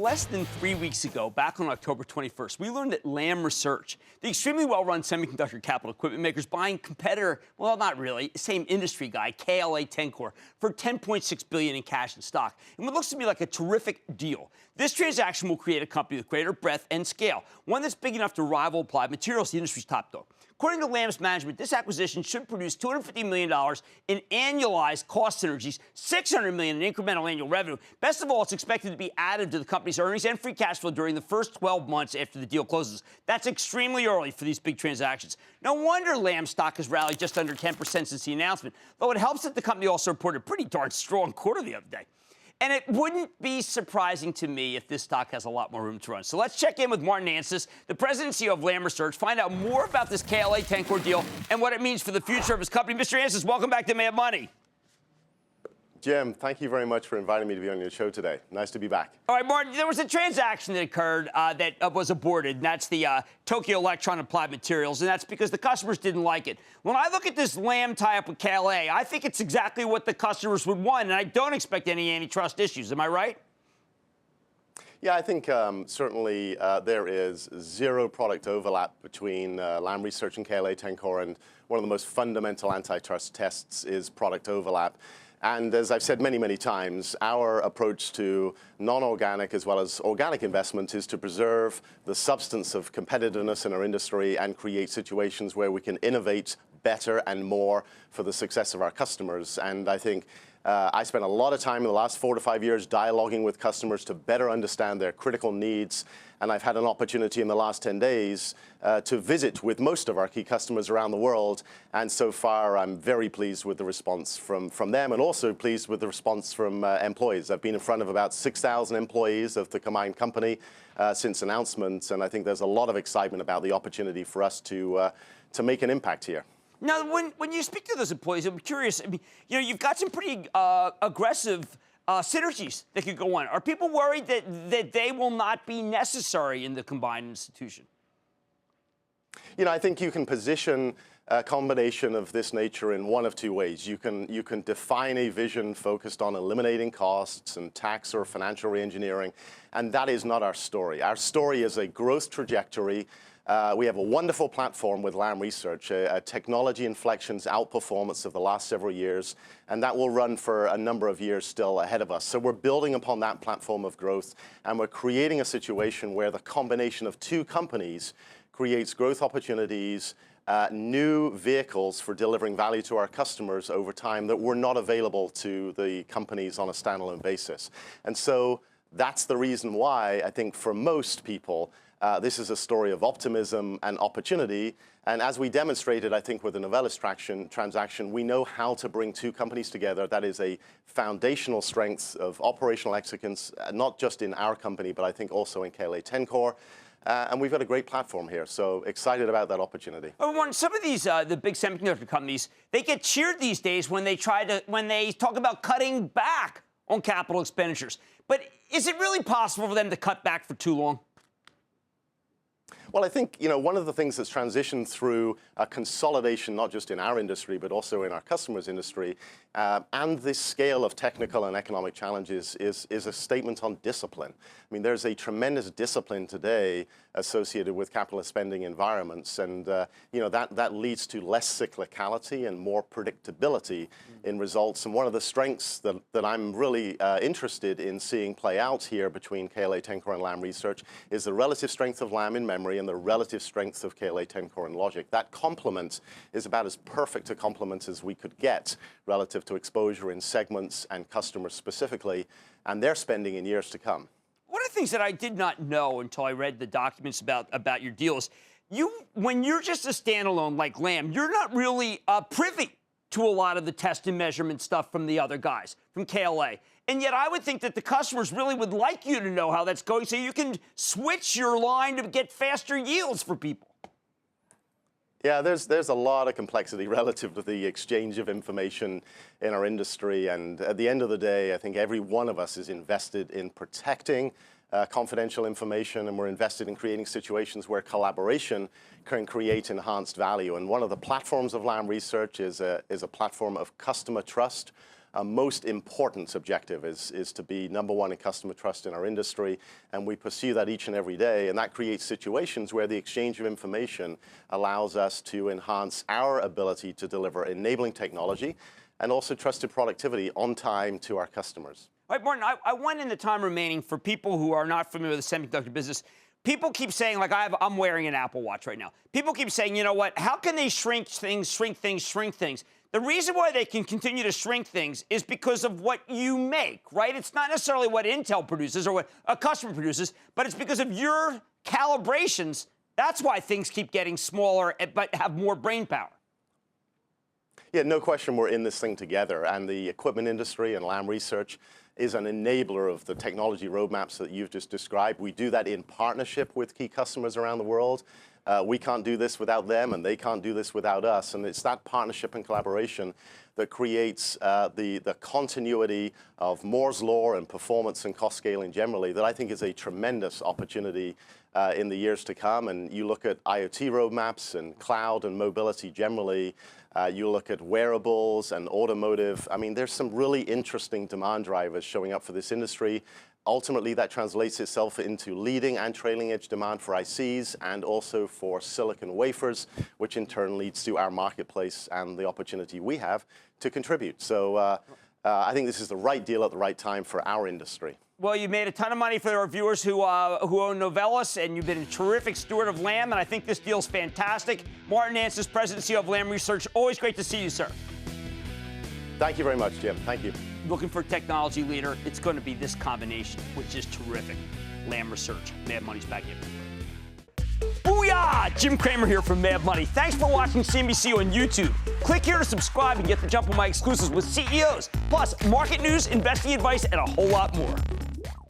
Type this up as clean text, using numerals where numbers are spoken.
less than 3 weeks ago, back on October 21st, we learned that Lam Research, the extremely well-run semiconductor capital equipment makers, buying competitor, well, not really, same industry guy, KLA-Tencor, for $10.6 billion in cash and stock. And what looks to me like a terrific deal. This transaction will create a company with greater breadth and scale, one that's big enough to rival Applied Materials, the industry's top dog. According to Lam's management, this acquisition should produce $250 million in annualized cost synergies, $600 million in incremental annual revenue. Best of all, it's expected to be added to the company's earnings and free cash flow during the first 12 months after the deal closes. That's extremely early for these big transactions. No wonder Lam's stock has rallied just under 10% since the announcement, though it helps that the company also reported a pretty darn strong quarter the other day. And it wouldn't be surprising to me if this stock has a lot more room to run. So let's check in with Martin Anstice, the president and CEO of Lam Research, find out more about this KLA-Tencor deal and what it means for the future of his company. Mr. Anstice, welcome back to Mad Money. Jim, thank you very much for inviting me to be on your show today. Nice to be back. All right, Martin, there was a transaction that occurred that was aborted, and that's the Tokyo Electron Applied Materials, and that's because the customers didn't like it. When I look at this Lam tie-up with KLA, I think it's exactly what the customers would want, and I don't expect any antitrust issues. Am I right? Yeah, I think certainly there is zero product overlap between Lam Research and KLA-Tencor, and one of the most fundamental antitrust tests is product overlap. And as I've said many, many times, our approach to non-organic as well as organic investment is to preserve the substance of competitiveness in our industry and create situations where we can innovate better and more for the success of our customers. And I think I spent a lot of time in the last 4 to 5 years dialoguing with customers to better understand their critical needs. And I've had an opportunity in the last 10 days to visit with most of our key customers around the world. And so far, I'm very pleased with the response from them and also pleased with the response from employees. I've been in front of about 6,000 employees of the combined company since announcement. And I think there's a lot of excitement about the opportunity for us to make an impact here. Now, when you speak to those employees, I'm curious, I mean, you've got some pretty aggressive synergies that could go on. Are people worried that they will not be necessary in the combined institution? I think you can position a combination of this nature in one of two ways. You can define a vision focused on eliminating costs and tax or financial reengineering, and that is not our story. Our story is a growth trajectory. We have a wonderful platform with Lam Research, a technology inflections outperformance of the last several years, and that will run for a number of years still ahead of us. So we're building upon that platform of growth, and we're creating a situation where the combination of two companies creates growth opportunities, new vehicles for delivering value to our customers over time that were not available to the companies on a standalone basis. And so that's the reason why I think for most people, this is a story of optimism and opportunity. And as we demonstrated, I think, with the Novellus transaction, we know how to bring two companies together. That is a foundational strength of operational excellence, not just in our company, but I think also in KLA-Tencor. And we've got a great platform here, so excited about that opportunity. Warren, some of these, the big semiconductor companies, they get cheered these days when they talk about cutting back on capital expenditures. But is it really possible for them to cut back for too long? Well, I think, one of the things that's transitioned through a consolidation, not just in our industry, but also in our customers' industry, and this scale of technical and economic challenges is a statement on discipline. I mean, there's a tremendous discipline today associated with capital spending environments, and that leads to less cyclicality and more predictability in results. And one of the strengths that I'm really interested in seeing play out here between KLA-Tencor and Lam Research is the relative strength of Lam in memory and the relative strength of KLA-Tencor in logic. That complement is about as perfect a complement as we could get relative to exposure in segments and customers specifically, and their spending in years to come. One of the things that I did not know until I read the documents about your deal is when you're just a standalone like Lam, you're not really privy to a lot of the test and measurement stuff from the other guys, from KLA. And yet I would think that the customers really would like you to know how that's going so you can switch your line to get faster yields for people. Yeah, there's a lot of complexity relative to the exchange of information in our industry. And at the end of the day, I think every one of us is invested in protecting confidential information, and we're invested in creating situations where collaboration can create enhanced value. And one of the platforms of Lam Research is a platform of customer trust. Our most important objective is to be number one in customer trust in our industry, and we pursue that each and every day, and that creates situations where the exchange of information allows us to enhance our ability to deliver enabling technology and also trusted productivity on time to our customers. All right, Martin, I want in the time remaining for people who are not familiar with the semiconductor business. People keep saying, like I'm wearing an Apple Watch right now. People keep saying, you know what, how can they shrink things? The reason why they can continue to shrink things is because of what you make, right? It's not necessarily what Intel produces or what a customer produces, but it's because of your calibrations. That's why things keep getting smaller but have more brain power. Yeah, no question we're in this thing together, and the equipment industry and Lam Research is an enabler of the technology roadmaps that you've just described. We do that in partnership with key customers around the world. We can't do this without them, and they can't do this without us. And it's that partnership and collaboration that creates the continuity of Moore's Law and performance and cost scaling generally that I think is a tremendous opportunity in the years to come. And you look at IoT roadmaps and cloud and mobility generally. You look at wearables and automotive. I mean, there's some really interesting demand drivers showing up for this industry. Ultimately, that translates itself into leading and trailing edge demand for ICs and also for silicon wafers, which in turn leads to our marketplace and the opportunity we have to contribute. So I think this is the right deal at the right time for our industry. Well, you made a ton of money for our viewers who own Novellus, and you've been a terrific steward of Lam, and I think this deal's fantastic. Martin Anstice, President and CEO of Lam Research. Always great to see you, sir. Thank you very much, Jim. Thank you. Looking for a technology leader, it's going to be this combination, which is terrific. Lam Research. Mad Money's back in. Booyah! Jim Cramer here from Mad Money. Thanks for watching CNBC on YouTube. Click here to subscribe and get the jump on my exclusives with CEOs, plus market news, investing advice, and a whole lot more.